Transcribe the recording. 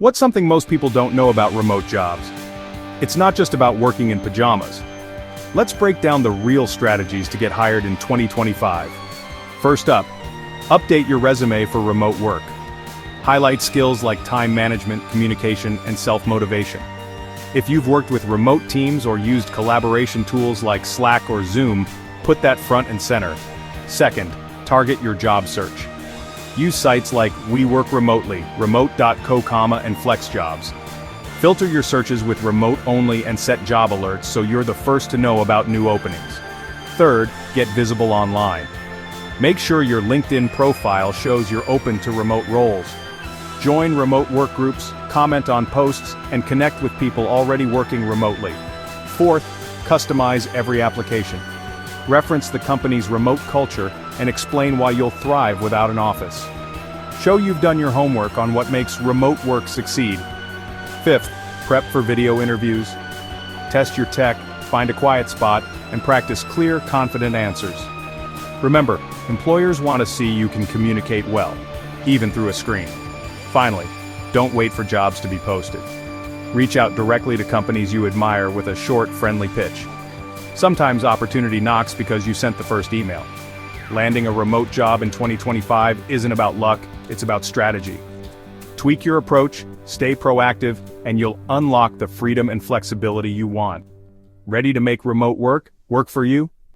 What's something most people don't know about remote jobs? It's not just about working in pajamas. Let's break down the real strategies to get hired in 2025. First up, update your resume for remote work. Highlight skills like time management, communication, and self-motivation. If you've worked with remote teams or used collaboration tools like Slack or Zoom, put that front and center. Second, target your job search. Use sites like We Work Remotely, Remote.co, and FlexJobs. Filter your searches with remote only and set job alerts so you're the first to know about new openings. Third, get visible online. Make sure your LinkedIn profile shows you're open to remote roles. Join remote work groups, comment on posts, and connect with people already working remotely. Fourth, customize every application. Reference the company's remote culture and explain why you'll thrive without an office. Show you've done your homework on what makes remote work succeed. Fifth, prep for video interviews. Test your tech, find a quiet spot, and practice clear, confident answers. Remember, employers want to see you can communicate well, even through a screen. Finally, don't wait for jobs to be posted. Reach out directly to companies you admire with a short, friendly pitch. Sometimes opportunity knocks because you sent the first email. Landing a remote job in 2025 isn't about luck, it's about strategy. Tweak your approach, stay proactive, and you'll unlock the freedom and flexibility you want. Ready to make remote work for you?